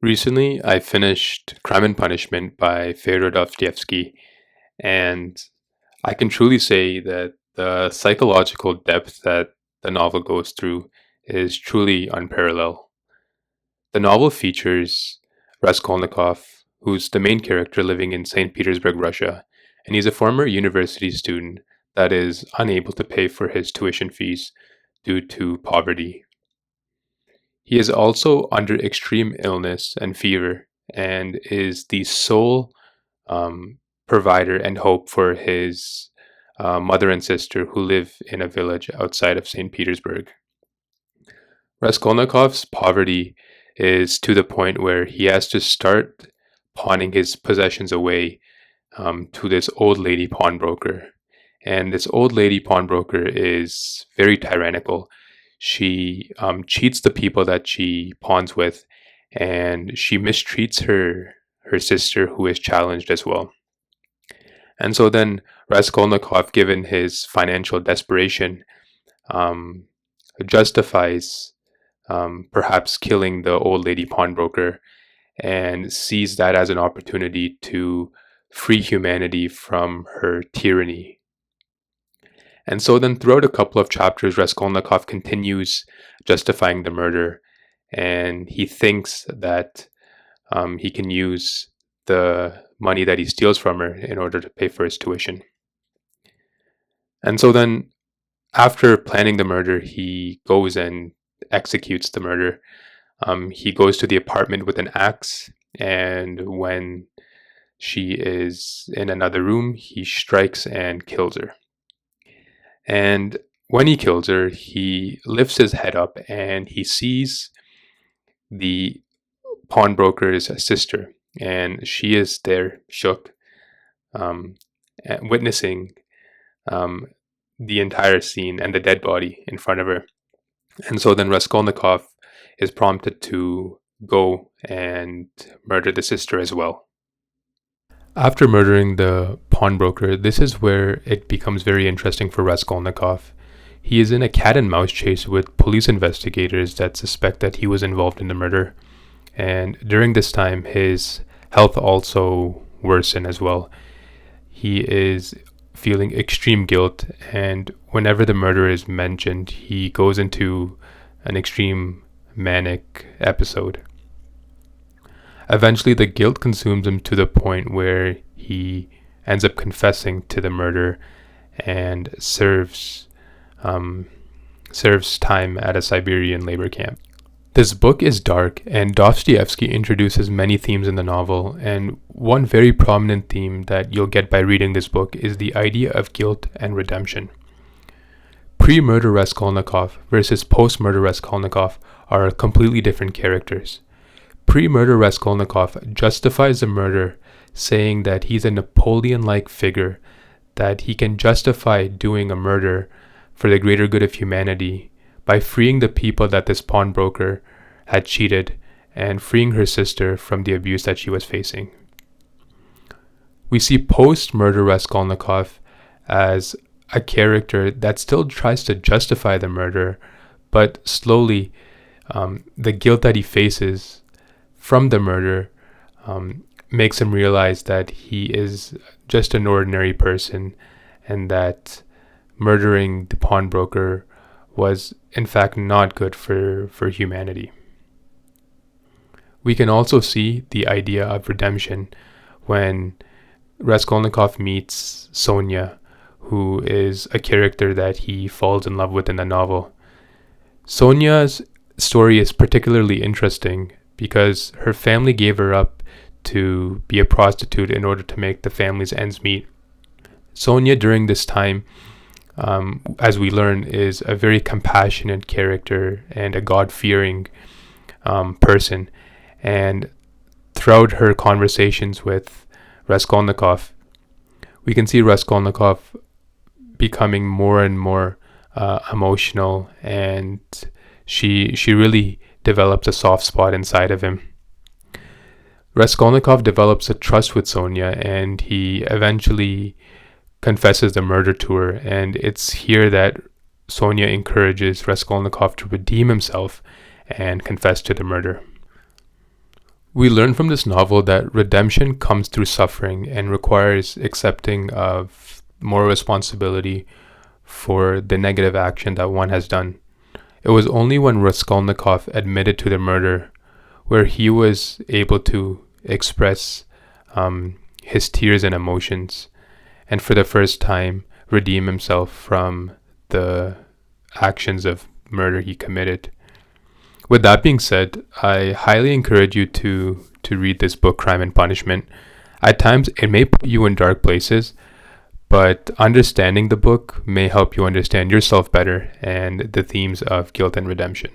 Recently, I finished Crime and Punishment by Fyodor Dostoyevsky, and I can truly say that the psychological depth that the novel goes through is truly unparalleled. The novel features Raskolnikov, who's the main character living in St. Petersburg, Russia, and he's a former university student that is unable to pay for his tuition fees due to poverty. He is also under extreme illness and fever and is the sole provider and hope for his mother and sister who live in a village outside of St. Petersburg. Raskolnikov's poverty is to the point where he has to start pawning his possessions away to this old lady pawnbroker. And this old lady pawnbroker is very tyrannical. She cheats the people that she pawns with, and she mistreats her sister, who is challenged as well. And so then Raskolnikov, given his financial desperation, um, justifies perhaps killing the old lady pawnbroker and sees that as an opportunity to free humanity from her tyranny. And so then throughout a couple of chapters, Raskolnikov continues justifying the murder, and he thinks that he can use the money that he steals from her in order to pay for his tuition. And so then, after planning the murder, he goes and executes the murder. He goes to the apartment with an axe, and when she is in another room, he strikes and kills her. And when he kills her, he lifts his head up and he sees the pawnbroker's sister, and she is there, shook, witnessing the entire scene and the dead body in front of her. And so then Raskolnikov is prompted to go and murder the sister as well. After murdering the pawnbroker, this is where it becomes very interesting for Raskolnikov. He is in a cat and mouse chase with police investigators that suspect that he was involved in the murder. And during this time, his health also worsened as well. He is feeling extreme guilt, and whenever the murder is mentioned, he goes into an extreme manic episode. Eventually, the guilt consumes him to the point where he ends up confessing to the murder and serves time at a Siberian labor camp. This book is dark, and Dostoyevsky introduces many themes in the novel, and one very prominent theme that you'll get by reading this book is the idea of guilt and redemption. Pre-murder Raskolnikov versus post-murder Raskolnikov are completely different characters. Pre-murder Raskolnikov justifies the murder, saying that he's a Napoleon-like figure, that he can justify doing a murder for the greater good of humanity by freeing the people that this pawnbroker had cheated and freeing her sister from the abuse that she was facing. We see post-murder Raskolnikov as a character that still tries to justify the murder, but slowly the guilt that he faces from the murder makes him realize that he is just an ordinary person and that murdering the pawnbroker was in fact not good for humanity. We can also see the idea of redemption when Raskolnikov meets Sonia, who is a character that he falls in love with in the novel. Sonia's story is particularly interesting because her family gave her up to be a prostitute in order to make the family's ends meet. Sonia, during this time, as we learn, is a very compassionate character and a God-fearing person. And throughout her conversations with Raskolnikov, we can see Raskolnikov becoming more and more emotional, and she really develops a soft spot inside of him. Raskolnikov develops a trust with Sonia, and he eventually confesses the murder to her, and it's here that Sonia encourages Raskolnikov to redeem himself and confess to the murder. We learn from this novel that redemption comes through suffering and requires accepting of more responsibility for the negative action that one has done. It was only when Raskolnikov admitted to the murder where he was able to express his tears and emotions, and for the first time redeem himself from the actions of murder he committed. With that being said, I highly encourage you to read this book, Crime and Punishment. At times, it may put you in dark places, but understanding the book may help you understand yourself better and the themes of guilt and redemption.